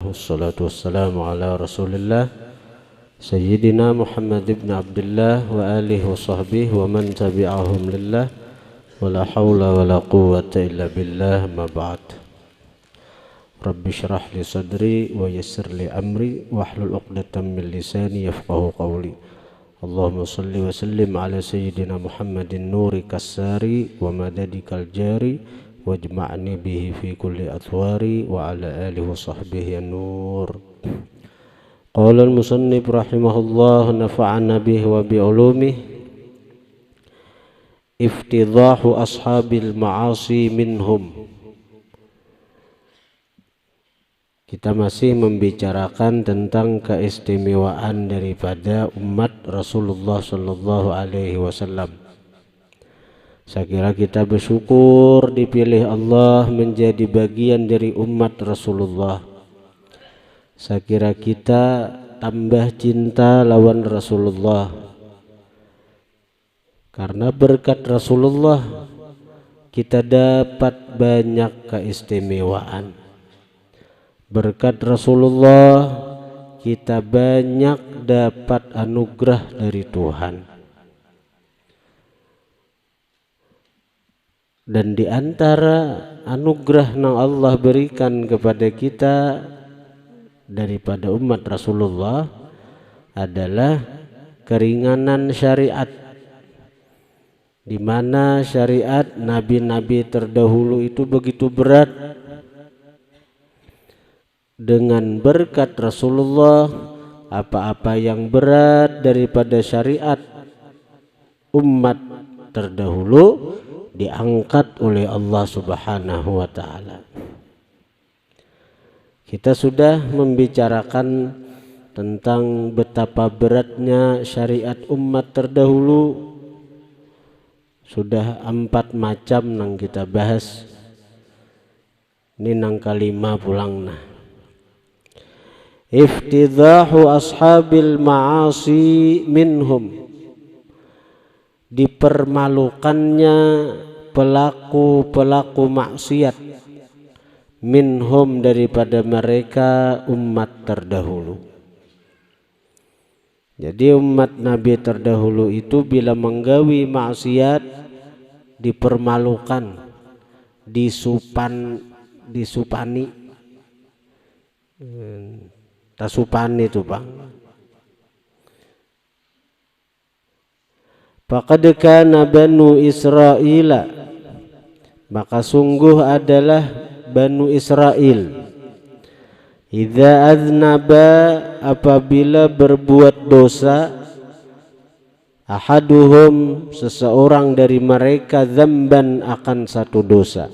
wassalatu wassalamu ala rasulillah Sayyidina Muhammad ibn Abdullah wa alihi wa sahbihi wa man tabi'ahum lillah wa la hawla wa la quwwata illa billah ma ba'd. Rabbi syrah li sadri wa yassir li amri wa hlul uqdatan min lisani yafqahu qawli. Allahumma salli wa sallim ala Sayyidina Muhammadin nuri kassari wa madadikal jari wajma'ni bihi fi kulli athwari wa ala alihi wa sahbihi an-nur. Qala al-musannif rahimahullah nafa'ana bihi wa bi ulumihi. Iftidahu ashabil ma'asi minhum. Kita masih membicarakan tentang keistimewaan daripada umat Rasulullah sallallahu alaihi wasallam. Saya kira kita bersyukur dipilih Allah menjadi bagian dari umat Rasulullah. Saya kira kita tambah cinta lawan Rasulullah. Karena berkat Rasulullah kita dapat banyak keistimewaan. Berkat Rasulullah kita banyak dapat anugerah dari Tuhan. Dan di antara anugerah yang Allah berikan kepada kita daripada umat Rasulullah adalah keringanan syariat, di mana syariat nabi-nabi terdahulu itu begitu berat. Dengan berkat Rasulullah, apa-apa yang berat daripada syariat umat terdahulu diangkat oleh Allah Subhanahu wa ta'ala. Kita sudah membicarakan tentang betapa beratnya syariat umat terdahulu. Sudah 4 macam yang kita bahas. Ini nang kalima pulang nah. Iftidahu ashabil ma'asi minhum. Dipermalukannya pelaku-pelaku maksiat minhum daripada mereka umat terdahulu. Jadi umat Nabi terdahulu itu bila menggawi maksiat dipermalukan, disupani. Tasupani itu Bang. Faqad kana Banu Israila, maka sungguh adalah Banu Israel, idza aznaba, apabila berbuat dosa, ahaduhum, seseorang dari mereka, dzamban, akan satu dosa,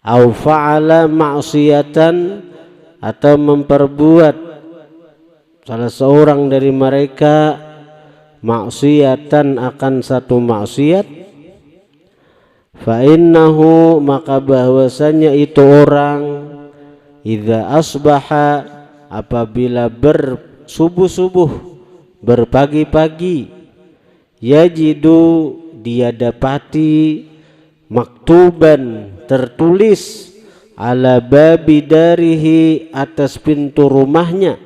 au fa'ala ma'siyatan, atau memperbuat salah seorang dari mereka maksiatan, akan satu maksiat, fa innahu, maka bahwasanya itu orang, idza asbaha, apabila bersubuh-subuh, berpagi-pagi, yajidu, dia dapati, maktuban, tertulis, ala babi darihi, atas pintu rumahnya,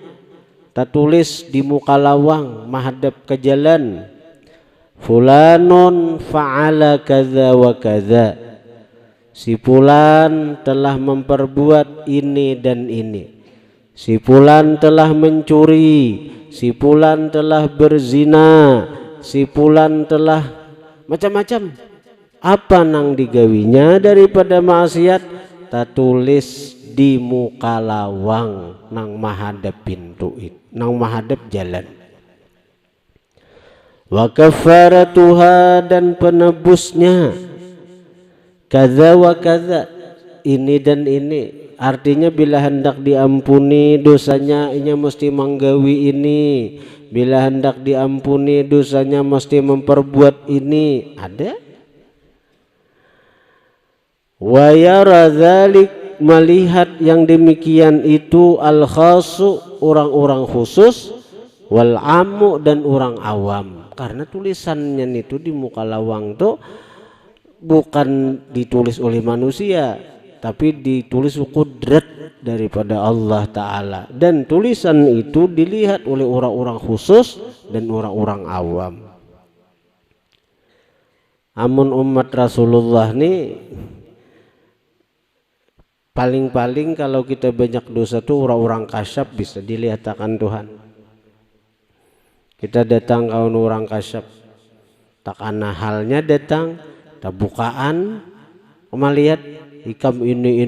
tertulis di muka lawang menghadap ke jalan, fulanun fa'ala kadza wa kadza, si fulan telah memperbuat ini dan ini, si fulan telah mencuri, si fulan telah berzina, si fulan telah macam-macam. Apa nang digawinya daripada maksiat, tertulis di muka lawang nang mahadap pintu itu, nang mahadap jalan. Wa kafaratuha, dan penebusnya, kadza wa kadza, ini dan ini. Artinya bila hendak diampuni dosanya, ia mesti menggawi ini. Bila hendak diampuni dosanya, mesti memperbuat ini. Ada. Wa yara dzalik, melihat yang demikian itu, al-khasu, orang-orang khusus, wal amu, dan orang awam. Karena tulisannya itu di muka lawang tuh bukan ditulis oleh manusia, tapi ditulis kudrat daripada Allah Ta'ala, dan tulisan itu dilihat oleh orang-orang khusus dan orang-orang awam. Amun umat Rasulullah nih paling-paling kalau kita banyak dosa tuh orang-orang kasyaf bisa dilihat akan Tuhan. Kita datang ke orang kasyaf, takana halnya datang, tak bukaan, melihat ikam ini,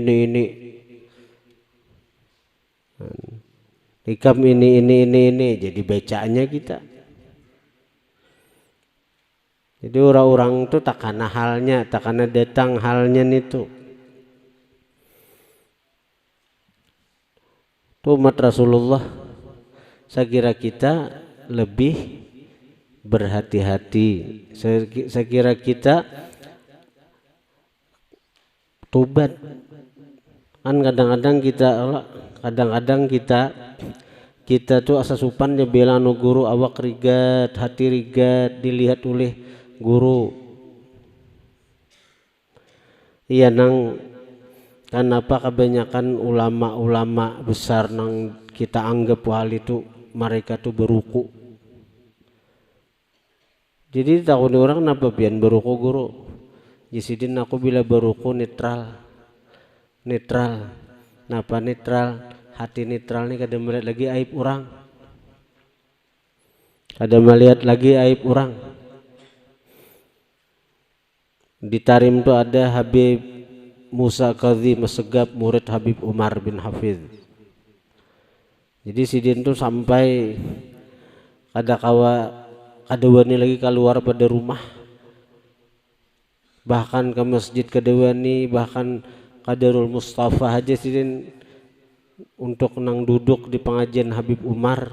ikam ini, jadi bacaannya kita. Jadi orang-orang tuh takana halnya, takana datang halnya itu. Umat Rasulullah, saya kira kita lebih berhati-hati. Saya kira kita tobat. Kan kadang-kadang kita tuh asa supan ya bela nu guru, awak rigat, hati rigat, dilihat oleh guru. Iya nang, kenapa kebanyakan ulama-ulama besar nang kita anggap hal itu mereka tuh beruku. Jadi tahun orang kenapa pian beruku guru? Jisidin aku bila beruku netral. Napa netral? Hati netral nih kada melihat lagi aib orang. Kada melihat lagi aib orang. Di Tarim tuh ada Habib Musa Kadhi Masegab, murid Habib Umar bin Hafidh. Jadi sidin tuh sampai kada wani lagi keluar pada rumah, bahkan ke masjid kada wani, bahkan ke Darul Mustafa aja sidin untuk nang duduk di pengajian Habib Umar,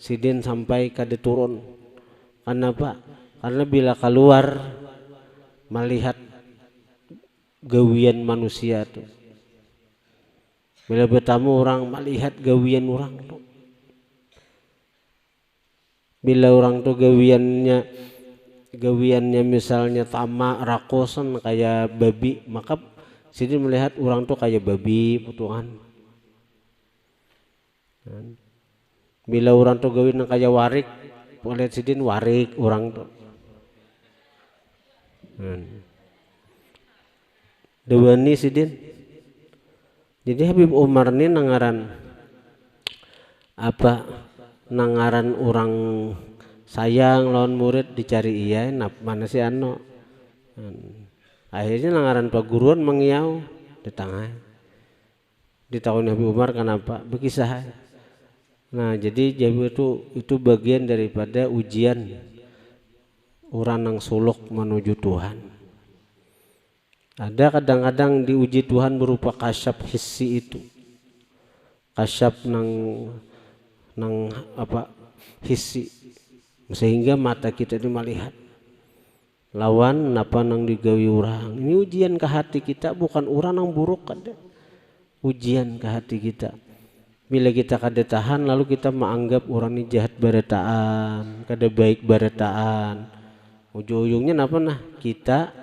sidin sampai kada turun. Kenapa? Karena bila keluar melihat gawian manusia tuh, bila bertamu orang melihat gawian orang tuh, bila orang tuh gawiannya misalnya tamak rakosan kayak babi, maka sidin melihat orang tuh kayak babi putuhan. Bila orang tuh gawian kayak warik, melihat sidin warik orang tuh. Dewani sidin. Jadi Habib Umar ini nangaran orang sayang lawan murid dicari iya, mana si ano. Akhirnya nangaran paguruan mengiau di tengah. Di tahun Habib Umar kenapa? Bekisah. Nah jadi itu bagian daripada ujian orang yang suluk menuju Tuhan. Ada kadang-kadang diuji Tuhan berupa kasyaf hissi itu, kasyaf nang hissi, sehingga mata kita itu melihat lawan napa nang digawi orang. Ini ujian ke hati kita, bukan orang yang buruk, kada ujian ke hati kita. Bila kita kada tahan, lalu kita menganggap orang ini jahat barataan, kada baik barataan. Ujung-ujungnya napa nah kita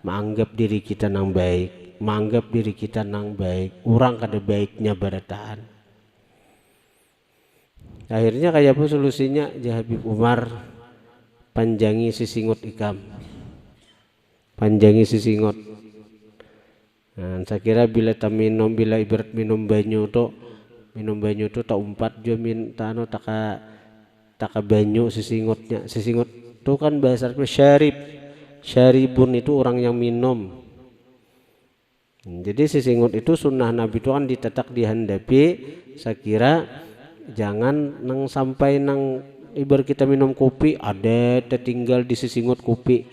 menganggap diri kita nang baik, menganggap diri kita nang baik, orang kada baiknya barataan. Akhirnya kayak apa solusinya? Habib Umar panjangi sisingot ikam, panjangi sisingot. Nah, saya kira bila ibarat minum banyu tu tak umpat jo minta no taka banyu sisingotnya. Sisingot itu kan bahasa syaribun itu orang yang minum. Jadi sisingot itu sunnah Nabi itu kan ditetak dihandapi. Saya kira jangan nang sampai nang ibarat kita minum kopi ada tertinggal di sisingot kopi.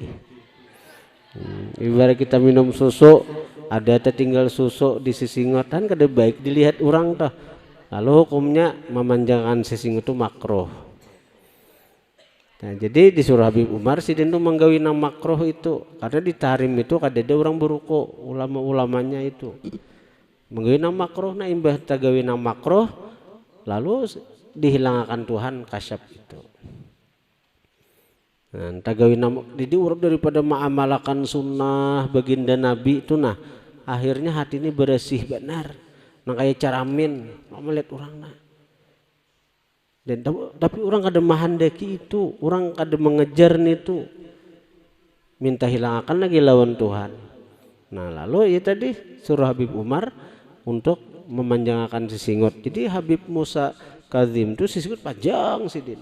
Ibarat kita minum susu ada tertinggal susu di sisingot, kan kada baik dilihat orang tuh. Lalu hukumnya memanjangkan sisingot itu makruh. Nah, jadi disuruh Habib Umar sidin itu menggawi nang makruh itu, karena di Tarim itu kada ada orang beruku, ulama-ulamanya itu menggawi nang makruh. Nah imbah tagawi nang makruh lalu dihilangkan Tuhan kasyaf itu. Nah, tagawi nang jadi urut daripada mengamalkan sunnah baginda Nabi itu, nah akhirnya hati ini bersih benar. nang kayak caramin melihat orang nah. Dan tapi orang kada mahandaki itu, orang kada mengejar itu, minta hilangkan lagi lawan Tuhan. Nah lalu ya tadi suruh Habib Umar untuk memanjangkan sisingot. Jadi Habib Musa Kazim itu sisingot panjang sidin.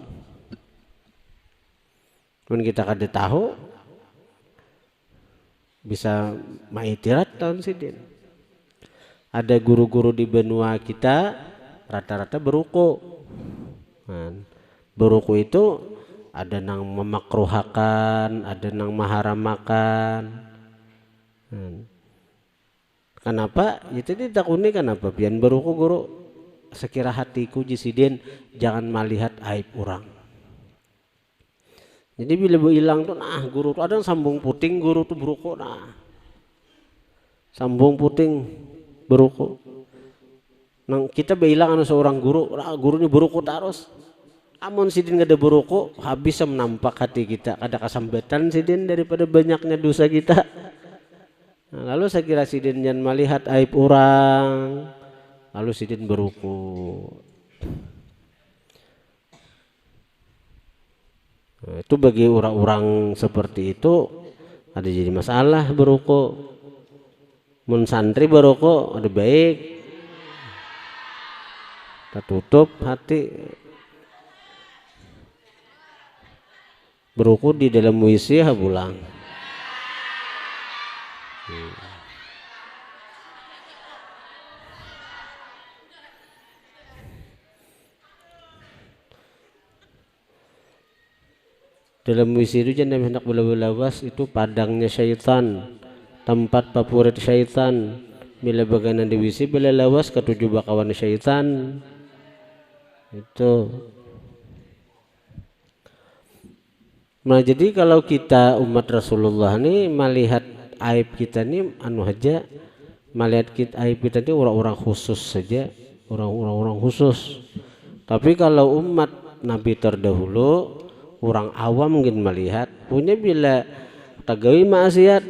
Cuman kita kada tahu bisa maitirat tahun sidin. Ada guru-guru di benua kita rata-rata beruku. Beruku itu ada nang memakruhakan, ada nang maharamakan. Kenapa? Itu tidak unik kenapa? Pian beruku guru sekira hatiku jisidin jangan melihat aib orang. Jadi bila hilang tuh nah guru tuh ada yang sambung puting guru tuh beruku nah. Sambung puting beruku. Nang kita bilang anu seorang guru, gurunya beruku terus. Amun sidin kada beruku habis menampak hati kita, ada kesambatan sidin daripada banyaknya dosa kita. Nah, lalu saya kira sidin jangan melihat aib orang, lalu sidin beruku. Nah, itu bagi orang-orang seperti itu ada jadi masalah beruku. Mun santri beruku ada baik, kita tutup hati. Beruku di dalam WC pulang. Dalam WC itu jangan hendak bola-bola itu padangnya syaitan, tempat favorit syaitan. Bila baganan di WC bila lawas ketujuh bakawan syaitan. Itu. Nah jadi kalau kita umat Rasulullah ini melihat aib kita ini anu aja, melihat aib kita ini orang-orang khusus saja, orang-orang khusus. Tapi kalau umat Nabi terdahulu, orang awam mungkin melihat, punya bila tagawi maksiat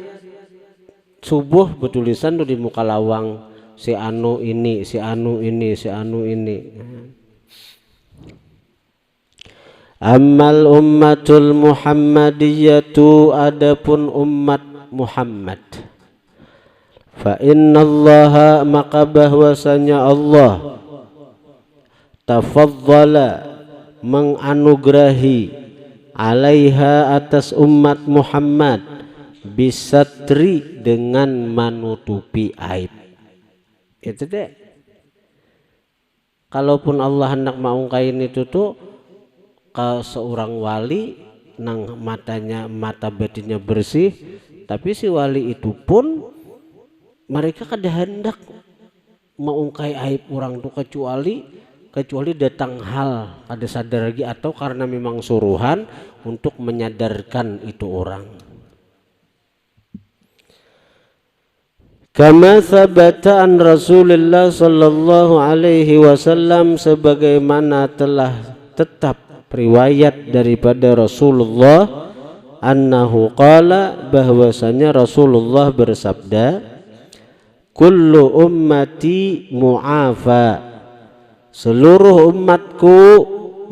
subuh betulisan tuh di muka lawang si anu ini, si anu ini, si anu ini. Ammal ummatul Muhammadiyatu adapun umat Muhammad. Fa innallaha maka bahwasanya Allah tafaddala menganugerahi alaiha atas umat Muhammad bisatri dengan menutupi aib. Itu deh. Kalaupun Allah hendak maungkain itu tuh ke seorang wali nang matanya mata batinnya bersih, tapi si wali itu pun mereka kada hendak maungkai aib orang tuh kecuali datang hal kada sadar lagi atau karena memang suruhan untuk menyadarkan itu orang. Kama sabata an Rasulullah sallallahu alaihi wasallam sebagaimana telah tetap riwayat daripada Rasulullah annahu qala bahwasanya Rasulullah bersabda kullu ummati mu'afa seluruh umatku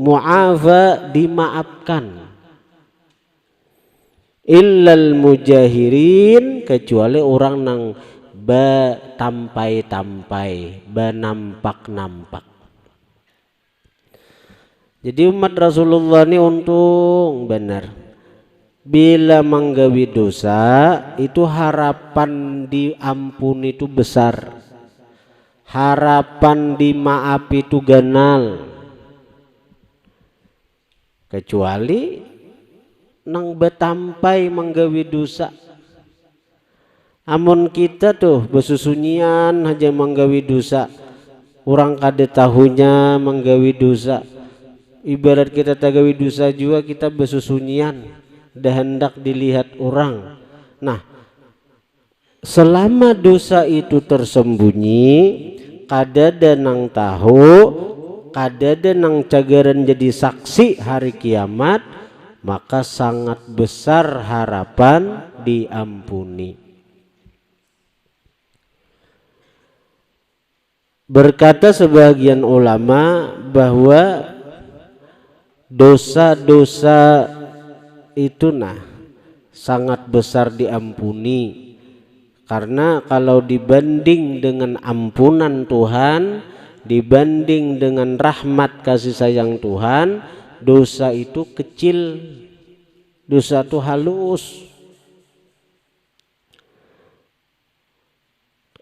mu'afa dimaafkan illal mujahirin kecuali orang nang ba tampai-tampai ba nampak-nampak. Jadi umat Rasulullah ini untung benar. Bila menggawi dosa itu harapan diampuni itu besar. Harapan dimaafi itu ganal. Kecuali nang betampai menggawi dosa. Amun kita tuh besusunyian aja menggawi dosa. Orang kada tahunya menggawi dosa. Ibarat kita tagawi dosa juga kita besusunyian dah hendak dilihat orang. Nah selama dosa itu tersembunyi kadada nang tahu kadada nang cagaran jadi saksi hari kiamat, maka sangat besar harapan diampuni. Berkata sebagian ulama bahwa dosa-dosa itu sangat besar diampuni, karena kalau dibanding dengan ampunan Tuhan, dibanding dengan rahmat kasih sayang Tuhan, dosa itu kecil, dosa itu halus.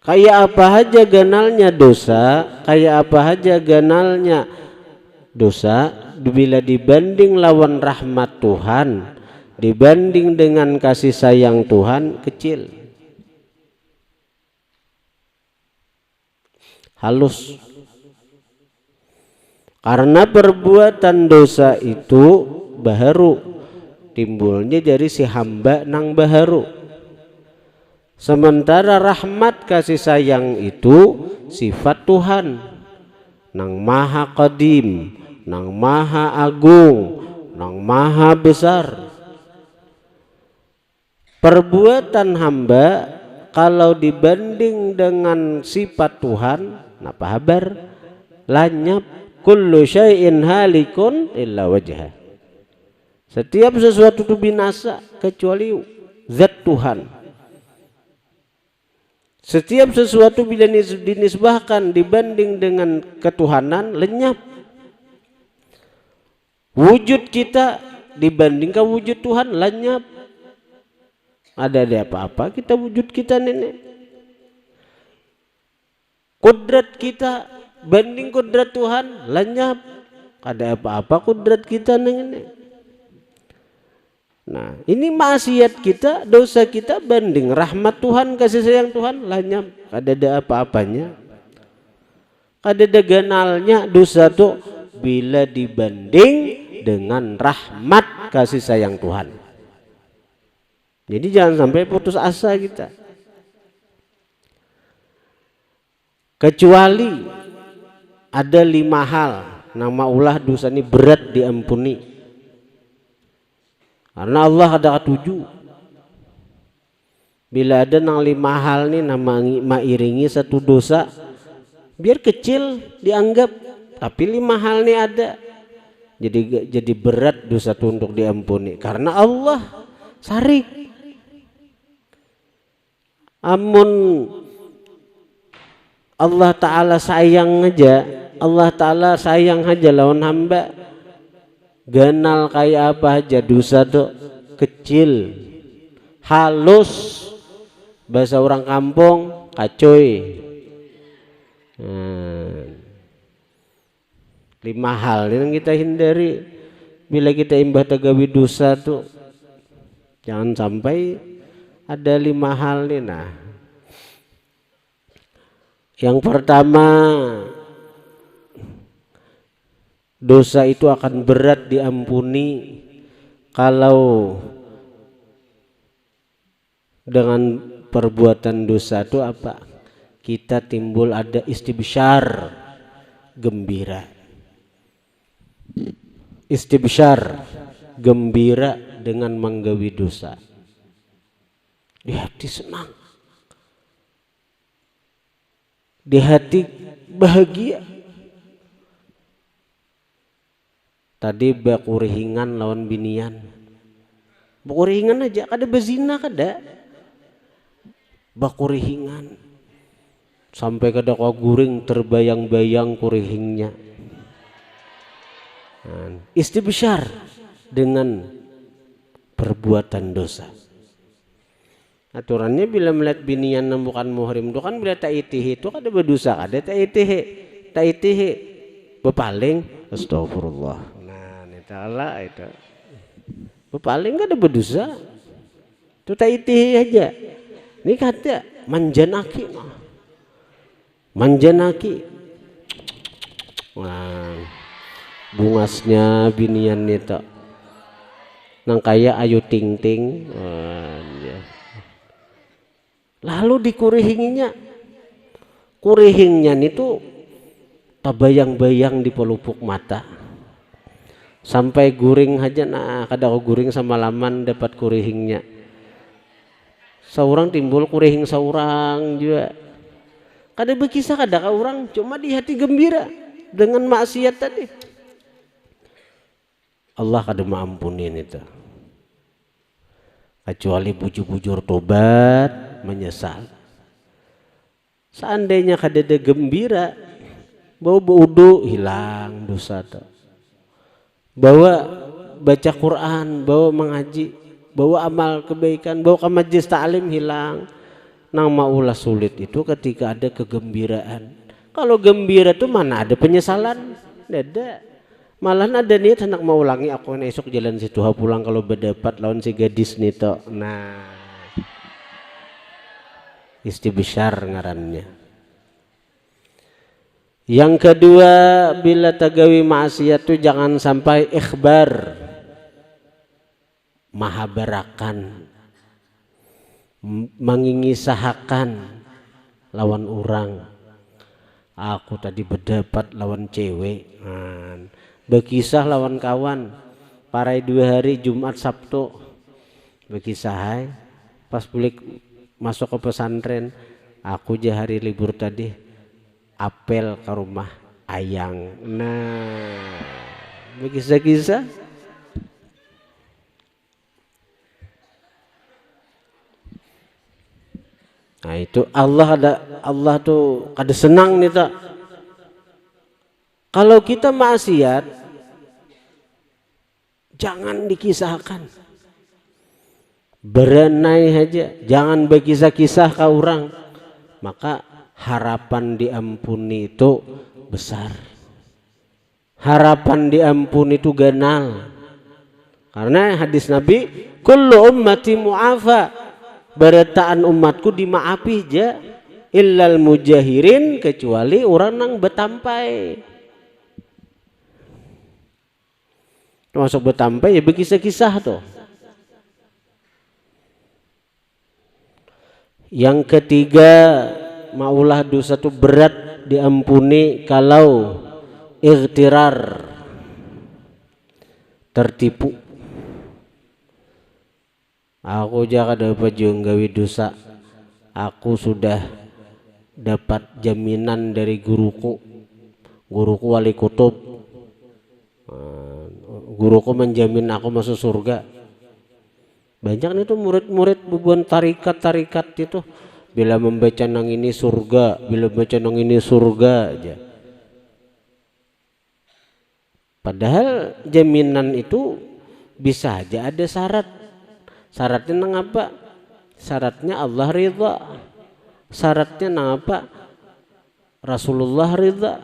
Kayak apa aja ganalnya dosa, kayak apa aja ganalnya dosa, bila dibanding lawan rahmat Tuhan, dibanding dengan kasih sayang Tuhan, kecil, halus. Karena perbuatan dosa itu baharu, timbulnya dari si hamba nang baharu. Sementara rahmat kasih sayang itu sifat Tuhan nang maha qadim, nang maha agung, nang maha besar. Perbuatan hamba kalau dibanding dengan sifat Tuhan, napa habar? Lanyap, kullu syai'in halikun illa wajhah. Setiap sesuatu itu binasa kecuali zat Tuhan. Setiap sesuatu bila dinisbahkan dibanding dengan ketuhanan, lenyap. Wujud kita dibandingkan wujud Tuhan, lenyap. Ada apa-apa kita wujud kita nenek. Kudrat kita banding kudrat Tuhan, lenyap. Ada apa-apa kudrat kita nenek. Nah, ini maksiat kita, dosa kita banding rahmat Tuhan, kasih sayang Tuhan, lenyap. Ada apa-apanya, ada ganalnya dosa tuh bila dibanding dengan rahmat kasih sayang Tuhan. Jadi jangan sampai putus asa kita. Kecuali ada 5 hal nama ulah dosa ini berat diampuni. Karena Allah ada 7. Bila ada nang 5 hal nih nama mairingi satu dosa, biar kecil dianggap, tapi 5 hal nih ada. Jadi berat dosa itu untuk diampuni. Karena Allah sarik. Amun Allah Ta'ala sayang aja, Allah Ta'ala sayang aja lawan hamba, ganal kayak apa aja dosa tuh kecil, halus, bahasa orang kampung kacoy. 5 hal yang kita hindari bila kita imbah tagawi dosa tuh, jangan sampai ada 5 hal nih. Nah, yang pertama, dosa itu akan berat diampuni kalau dengan perbuatan dosa itu apa? Kita timbul ada istibsyar, gembira. Istibsyar, gembira dengan menggawi dosa. Di hati senang, di hati bahagia. Tadi bakurihingan lawan binian, bakurihingan aja kada bezina, kada bakurihingan sampai kada kau guring terbayang-bayang kurihingnya. Istibsyar dengan perbuatan dosa. Aturannya bila melihat binian yang bukan muhrim itu kan bila ta'itihi itu kada berdosa, kada ta'itihi bepaling astagfirullah. Nah, ini ta'ala itu bepaling kada berdosa, itu ta'itihi aja. Ini kata manjanaki, nah, bungasnya binian itu nang kaya ayu ting ting. Lalu dikurihinginya, kurihingnya itu tabayang-bayang di pelupuk mata sampai guring aja. Nah, kada kau guring sama laman dapat kurihingnya. Seorang timbul kurihing seorang juga. Kada berkisah kada ka orang, cuma di hati gembira dengan maksiat tadi. Allah kada maampunin itu. Kecuali bujur-bujur tobat, menyesal. Seandainya kada ada gembira, bawa wudu hilang dosa tu. Bawa baca Quran, bawa mengaji, bawa amal kebaikan, bawa ke majlis ta'lim hilang. Nang maulah sulit itu ketika ada kegembiraan. Kalau gembira tuh mana ada penyesalan? Ada. Malah ada niat hendak mau ulangi aku esok jalan situ pulang kalau berdapat lawan si gadis nih toh. Nah, istibsyar ngarannya. Yang kedua, bila tagawi maksiat itu jangan sampai ikhbar, mahabarakan, mengingisahakan lawan orang. Aku tadi berdebat lawan cewek, berkisah lawan kawan, parai 2 hari Jumat Sabtu, berkisah pas pulik masuk ke pesantren, aku aja hari libur tadi apel ke rumah ayang. Nah, berkisah-kisah. Nah itu Allah tuh kada senang nih tak. Kalau kita maksiat jangan dikisahkan, berenai aja, jangan berkisah-kisah ke orang, maka harapan diampuni itu besar, harapan diampuni itu ganal. Karena hadis Nabi, kullu ummati mu'afa, berataan umatku dimaafi aja, illal mujahirin, kecuali orang nang betampai. Masuk betampai ya berkisah-kisah tuh. Yang ketiga, maulah dosa itu berat diampuni kalau ightirar, tertipu. Aku jaga dapat gawi dosa, aku sudah dapat jaminan dari guruku wali kutub, guruku menjamin aku masuk surga. Banyak itu murid-murid bubuan tarikat itu, bila membaca nang ini surga, bila membaca nang ini surga aja. Padahal jaminan itu bisa aja ada syarat. Syaratnya nang apa? Syaratnya Allah ridha. Syaratnya nang apa? Rasulullah ridha.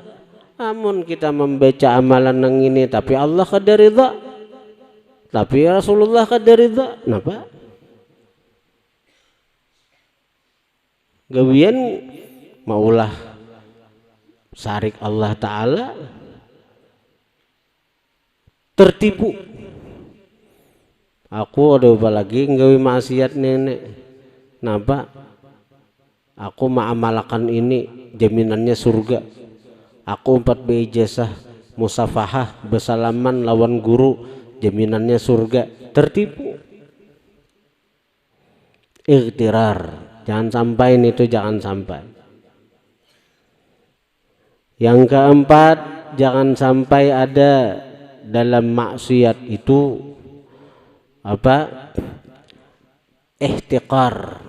Namun kita membaca amalan nang ini tapi Allah kada ridha, tapi Rasulullah kada ridha, kenapa? Gawian maulah syarik Allah Ta'ala tertipu. Aku ada apa lagi nggawi maksiat nenek, kenapa? Aku ma'amalakan ini jaminannya surga. Aku 4 ijazah musafahah bersalaman lawan guru jaminannya surga. Tertipu, ightirar, jangan sampai itu, jangan sampai. Yang keempat, jangan sampai ada dalam maksiat itu apa? Ihtiqar,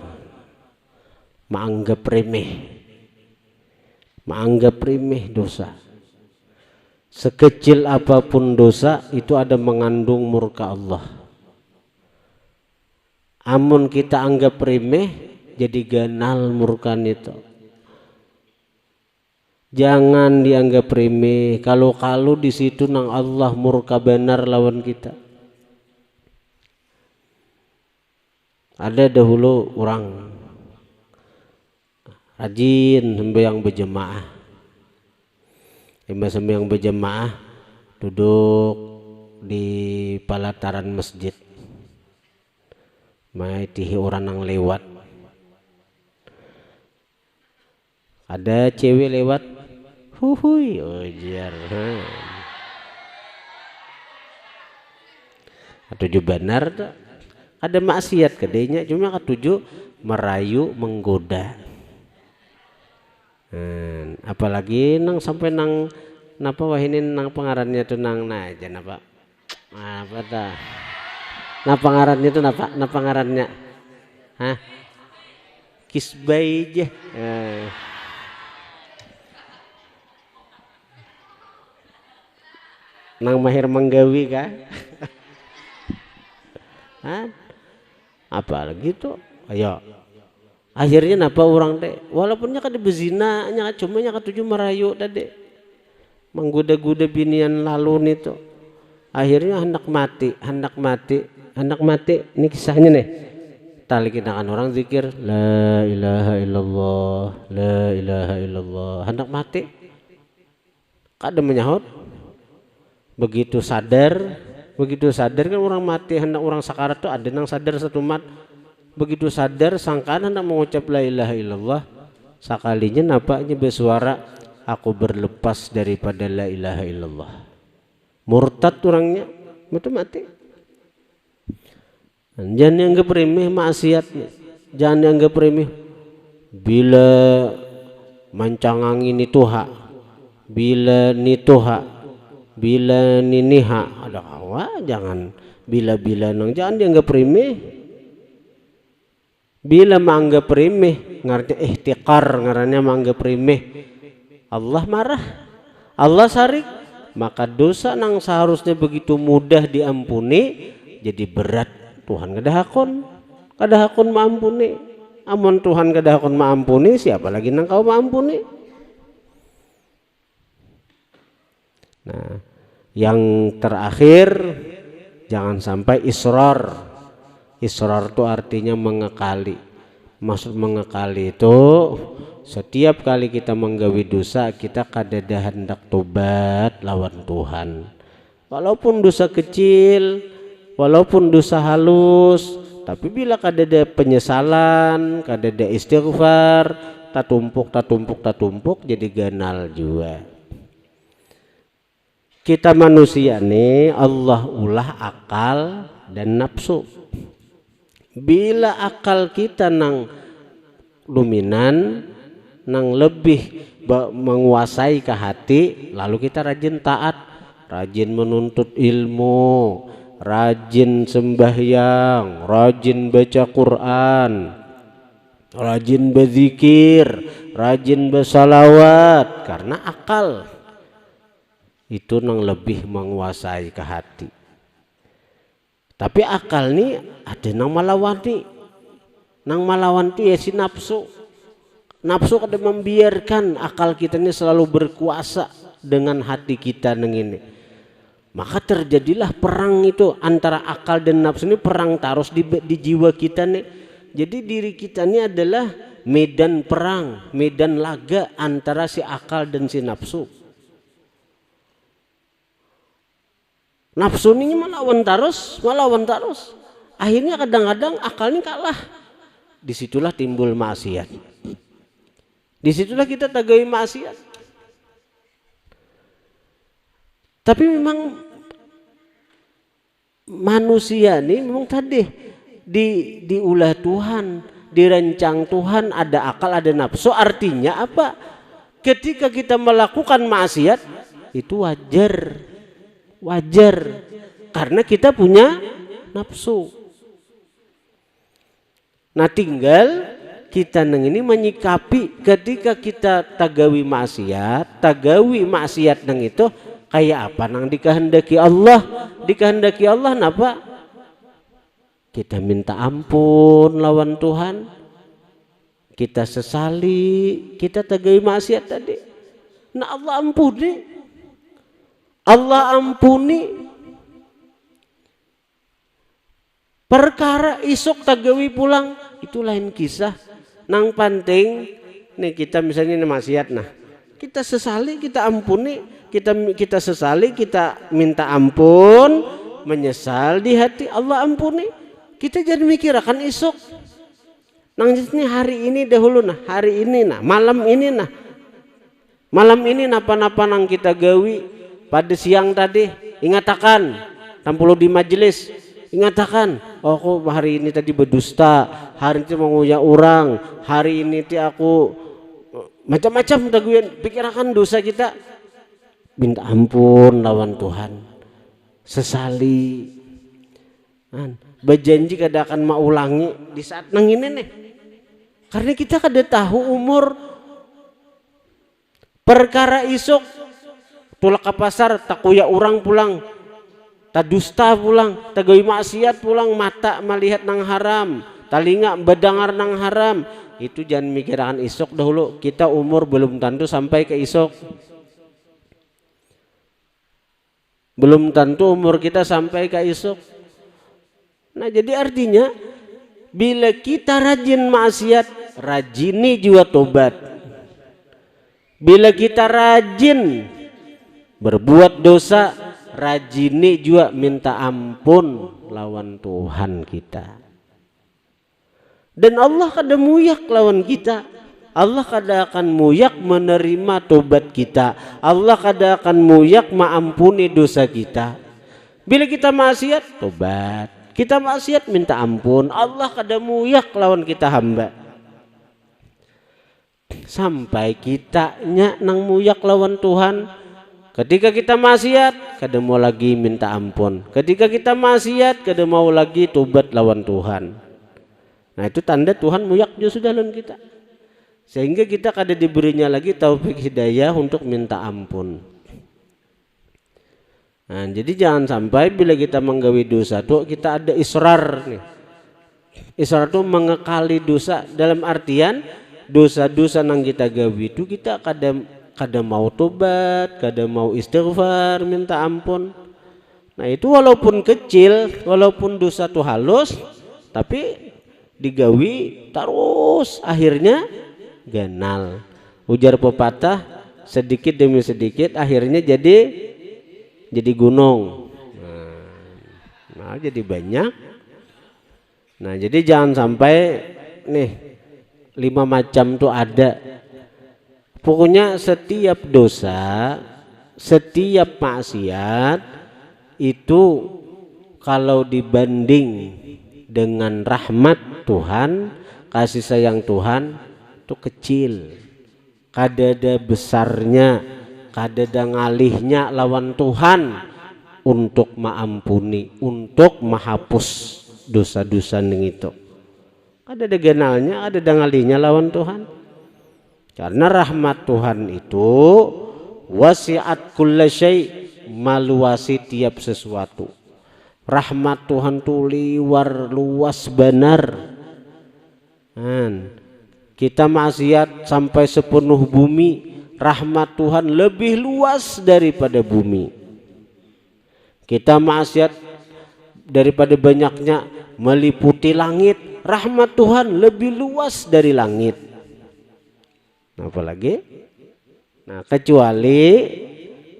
menganggap remeh dosa. Sekecil apapun dosa itu ada mengandung murka Allah. Amun kita anggap remeh, jadi ganal murkan itu. Jangan dianggap remeh. Kalau di situ nang Allah murka benar lawan kita. Ada dahulu orang rajin sembahyang berjemaah. Sembahyang berjemaah, duduk di pelataran masjid. Maitihi orang yang lewat. Ada cewek lewat, huhui, ujar. Tujuh benar tak? Ada maksiat kedenya, cuma ketujuh merayu, menggoda. Apalagi nang sampai nang napa wahinin nang pengarannya tuh nang naja napa apa dah nah pengarannya tuh napa nah pengarannya hah kisbai je nang mahir menggawi kah apalagi tuh ayo akhirnya napa orang teh walaupunnya kada bezina nya cuma nya katuju merayu tadi menggoda-goda binian lalu nih tuh akhirnya hendak mati ini kisahnya nih tali kita kan orang zikir la ilaha illallah hendak mati kada menyahut begitu sadar kan orang mati hendak orang sakarat tuh ada yang sadar satu mat begitu sadar sangkaan hendak mengucap la ilaha illallah sekalinya nampaknya bersuara aku berlepas daripada la ilaha illallah murtad orangnya betul mati. Jangan anggap remeh maksiat, jangan anggap remeh bila mancangangin itu hak, bila nituha, bila niniha, ada kawa jangan bila nang jangan dianggap remeh. Bila menganggap remeh, ngerti ihtiqar ngarannya menganggap remeh. Allah marah, Allah sarik. Maka dosa nang seharusnya begitu mudah diampuni jadi berat. Tuhan kadahakon maampuni. Amun Tuhan kadahakon maampuni, siapa lagi nang kau maampuni? Nah, yang terakhir jangan sampai israr. Israr itu artinya mengekali. Maksud mengekali itu setiap kali kita menggawi dosa kita kadada hendak tobat lawan Tuhan. Walaupun dosa kecil, walaupun dosa halus, tapi bila kadada penyesalan, kadada istighfar, tak tumpuk jadi ganal juga. Kita manusia nih Allah ulah akal dan nafsu. Bila akal kita nang dominan, nang lebih menguasai ke hati, lalu kita rajin taat, rajin menuntut ilmu, rajin sembahyang, rajin baca Quran, rajin berzikir, rajin bersalawat, karena akal itu nang lebih menguasai ke hati. Tapi akal ni ada nang malawanti ya si nafsu. Nafsu kada membiarkan akal kita ini selalu berkuasa dengan hati kita neng ini. Maka terjadilah perang itu antara akal dan nafsu ini perang terus di jiwa kita nih. Jadi diri kita ini adalah medan perang, medan laga antara si akal dan si nafsu. Nafsu ini melawan terus. Akhirnya kadang-kadang akal ini kalah. Disitulah timbul maksiat. Disitulah kita tagawi maksiat. Tapi memang manusia ini memang tadi diulah Tuhan, dirancang Tuhan, ada akal, ada nafsu. Artinya apa? Ketika kita melakukan maksiat itu wajar karena kita punya nafsu. Nah tinggal kita neng ini menyikapi ketika kita tagawi maksiat neng itu kayak apa nang dikehendaki Allah napa? Kita minta ampun lawan Tuhan, kita sesali, kita tagawi maksiat tadi. Nah Allah ampuni perkara isuk tagawi pulang itu lain kisah. Nang penting nih kita misalnya ini maksiat, nah kita sesali, kita ampuni, kita sesali, kita minta ampun, menyesal di hati, Allah ampuni. Kita jangan mikir akan isuk. Nang ini hari ini dahulu nah, hari ini nah, malam ini napa-napa nang kita gawi. Pada siang tadi ingatakan tampulu di majelis, ingatakan aku hari ini tadi berdusta, hari ini menguyak orang, hari ini aku macam-macam daguyan pikirakan dosa kita, minta ampun lawan Tuhan, sesali, berjanji kada akan maulangi di saat nang ini nih, karena kita kada tahu umur perkara isuk tulak ke pasar takuya orang pulang, tadusta pulang, tagawi maksiat pulang, mata melihat nang haram, talinga berdengar nang haram. Itu jangan mikirkan isok dahulu, kita umur belum tentu sampai ke isok, belum tentu umur kita sampai ke isok. Nah jadi artinya bila kita rajin maksiat, rajini juga tobat. Bila kita rajin berbuat dosa, rajini juga minta ampun lawan Tuhan kita. Dan Allah kada muyak lawan kita, Allah kada akan muyak menerima tobat kita, Allah kada akan muyak mengampuni dosa kita. Bila kita maksiat, tobat, kita maksiat minta ampun, Allah kada muyak lawan kita hamba. Sampai kitanya nang muyak lawan Tuhan. Ketika kita maksiat, kada mau lagi minta ampun. Ketika kita maksiat, kada mau lagi tobat lawan Tuhan. Nah itu tanda Tuhan muyak juga sudah lawan kita, sehingga kita kada diberinya lagi taufik hidayah untuk minta ampun. Nah jadi jangan sampai bila kita menggawi dosa tuh kita ada israr nih. Israr tuh mengekali dosa, dalam artian dosa-dosa nang kita gawi itu kita kada mau tobat, kada mau istighfar, minta ampun. Nah itu walaupun kecil, walaupun dosa tuh halus, tapi digawi terus akhirnya ganal. Ujar pepatah, sedikit demi sedikit akhirnya jadi gunung. Nah jadi banyak. Nah jadi jangan sampai nih 5 macam tuh ada. Pokoknya setiap dosa, setiap maksiat itu kalau dibanding dengan rahmat Tuhan, kasih sayang Tuhan itu kecil, kada ada besarnya, kada ada ngalihnya lawan Tuhan untuk mengampuni, untuk menghapus dosa-dosa ning itu. Kada ada genalnya, kada ada ngalihnya lawan Tuhan. Karena rahmat Tuhan itu wasi'at kulla syai', maluasi tiap sesuatu. Rahmat Tuhan tuh liwar luas benar. Kita maksiat sampai sepenuh bumi, rahmat Tuhan lebih luas daripada bumi. Kita maksiat daripada banyaknya meliputi langit, rahmat Tuhan lebih luas dari langit. Apalagi? Nah kecuali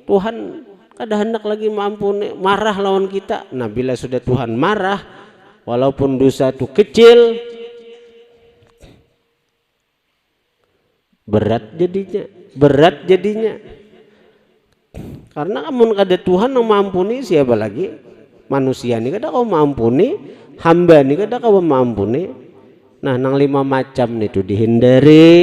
Tuhan kada hendak lagi mengampuni, marah lawan kita. Nah bila sudah Tuhan marah, walaupun dosa itu kecil, berat jadinya. Karena amun kada Tuhan yang mengampuni, siapa lagi? Manusia ini kada kau mengampuni, hamba ini kada kau mengampuni. Nah nang 5 macam itu dihindari,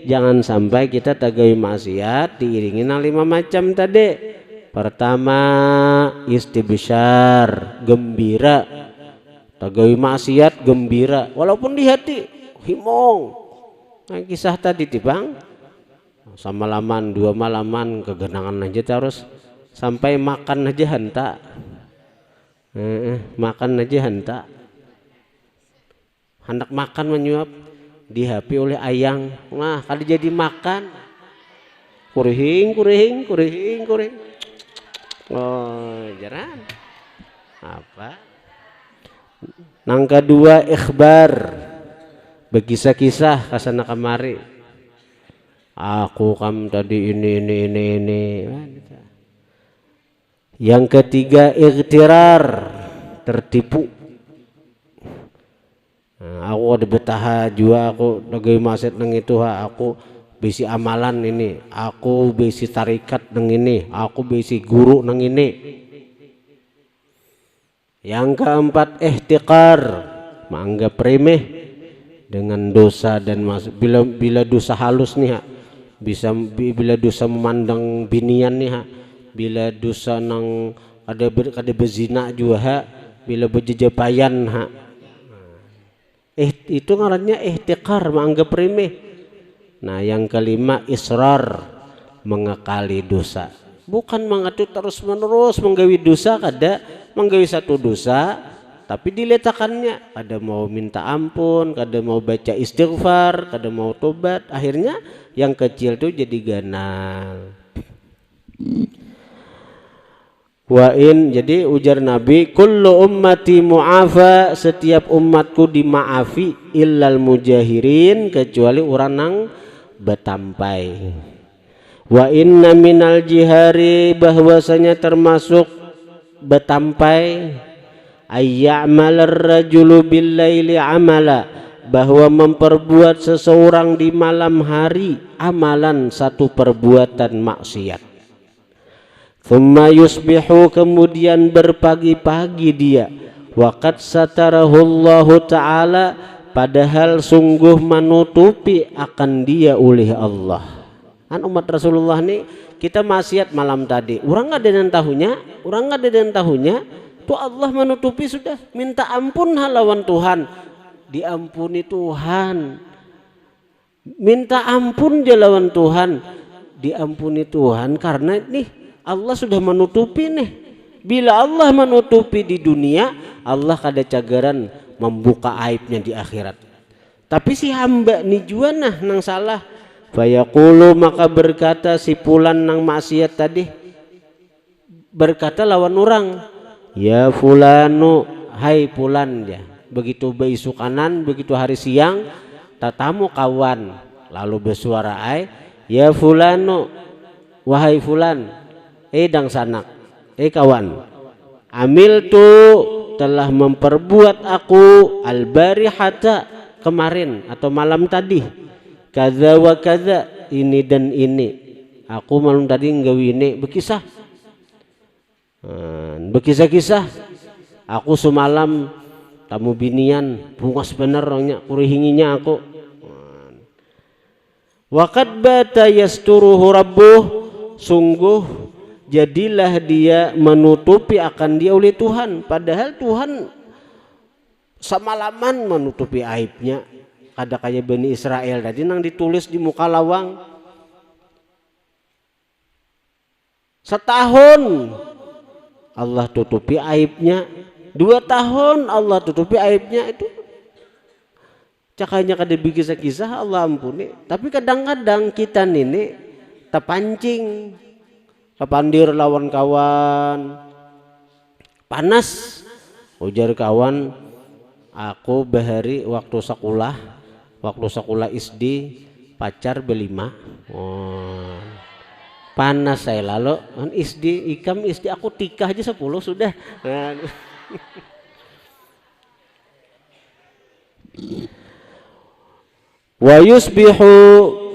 jangan sampai kita tagawi maksiat diiringi nang 5 macam tadi. Pertama istibsyar, gembira. Tagawi maksiat gembira, walaupun di hati himong. Nah, kisah tadi tibang sama laman 2 malaman kegenangan aja terus sampai makan aja hentak. Makan aja hentak. Hendak makan menyuap dihapi oleh ayang. Nah, kali jadi makan. Kurihing. Oh, jarang. Apa? Nang kedua ikhbar, berkisah-kisah kasana kamari. Aku kam tadi ini. Yang ketiga ightirar, tertipu. Nah, aku ada betaha juga, aku lagi maset nang itu, aku bisi amalan ini, aku bisi tarikat nang ini, aku bisi guru nang ini. Yang keempat ihtiqar, menganggap remeh dengan dosa dan bila dosa halus nih, bisa bila dosa memandang binian nih ha, bila dosa nang ada bezina juga ha, bila berjejepayan ha. Itu ngarannya ihtiqar, menganggap remeh. Nah yang kelima israr, mengekali dosa, bukan mengatur terus menerus menggawi dosa, kada menggawi satu dosa tapi diletakkannya, kada mau minta ampun, kada mau baca istighfar, kada mau tobat, akhirnya yang kecil tuh jadi ganal. Jadi ujar Nabi, kullu ummati mu'afa, setiap umatku dimaafi, illal mujahirin, kecuali orang nang betampai. Wa inna minal jihari, bahwasanya termasuk betampai, ayya'malar rajulu billaili amala, bahwa memperbuat seseorang di malam hari amalan satu perbuatan maksiat. Thumma yusbihu, kemudian berpagi-pagi dia, waqad satarahullahu ta'ala, padahal sungguh menutupi akan dia oleh Allah. Kan umat Rasulullah nih, kita maksiat malam tadi, orang nggak ada yang tahunya, tuh Allah menutupi sudah, minta ampun halawan Tuhan, diampuni Tuhan, minta ampun jalawan Tuhan, diampuni Tuhan, karena nih Allah sudah menutupi nih. Bila Allah menutupi di dunia, Allah kada cagaran membuka aibnya di akhirat. Tapi si hamba nih juana nang salah, fayaqulu, maka berkata si fulan nang maksiat tadi, berkata lawan orang, ya fulanu, hai fulan ya. Begitu beisu kanan, begitu hari siang, tatamu kawan, lalu bersuara ai, ya fulanu, wahai fulan, dang sanak, kawan, amil tu, telah memperbuat aku albarihata, kemarin atau malam tadi, kaza wa kaza, ini dan ini, aku malam tadi nggawi ini, berkisah-kisah, aku semalam tamu binian bungas bener orangnya, kurihinginya aku. Waqad bata yasturuhu rabbuh, sungguh jadilah dia menutupi akan dia oleh Tuhan, padahal Tuhan semalaman menutupi aibnya. Kada kayak Bani Israel tadi nang ditulis di muka lawang, setahun Allah tutupi aibnya, 2 tahun Allah tutupi aibnya. Itu cakanya kada kisah-kisah Allah ampuni. Tapi kadang-kadang kita ini terpancing, kepandir lawan kawan, panas, ujar kawan, aku bahari waktu sekolah SD pacar berlima. Panas saya lalu SD aku tikah aja 10 sudah. Wa yusbihu,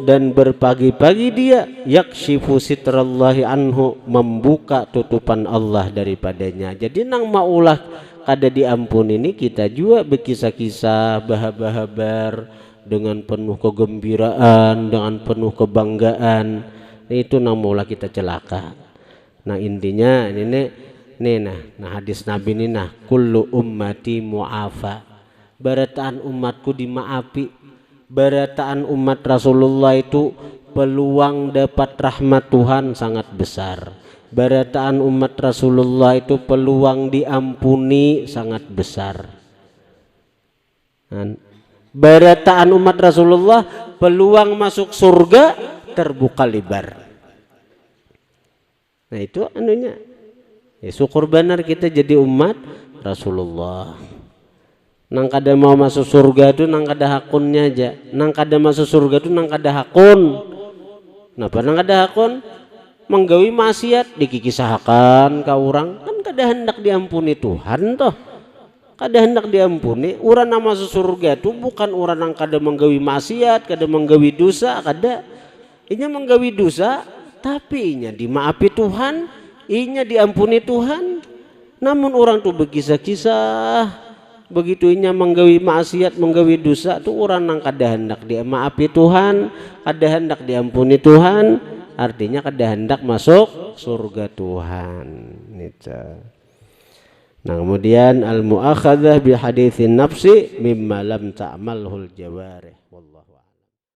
dan berpagi-pagi dia, yakshifu sitrallahi anhu, membuka tutupan Allah daripadanya. Jadi nang maulah kada diampun ini, kita juga berkisah-kisah, bahabar dengan penuh kegembiraan, dengan penuh kebanggaan. Itu nang maulah kita celaka. Nah intinya ini nah hadis Nabi ini, nah kullu ummati mu'afa, barataan umatku dimaafi. Barataan umat Rasulullah itu peluang dapat rahmat Tuhan sangat besar. Barataan umat Rasulullah itu peluang diampuni sangat besar. Barataan umat Rasulullah peluang masuk surga terbuka lebar. Nah itu anunya, ya syukur benar kita jadi umat Rasulullah. Nang kada mau masuk surga itu nang kada hakunnya aja. Nang kada masuk surga itu nang kada hakun. Napa nang kada hakun? Menggawi maksiat dikikisahkan ka orang, kan kada hendak diampuni Tuhan toh. Kada hendak diampuni. Urang nang masuk surga itu bukan urang nang kada menggawi maksiat, kada menggawi dosa, kada. Inya menggawi dosa, tapi inya dimaafi Tuhan, inya diampuni Tuhan. Namun orang tuh berkisah-kisah, begitu inya menggawi maksiat, menggawi dosa tu orang nang kada hendak dia maafi Tuhan, kada hendak diampuni Tuhan, artinya kada hendak masuk surga Tuhan. Nica. Nah, kemudian al muakhadzah bi haditsin nafsi mimma lam ta'malhul jawarih wallahu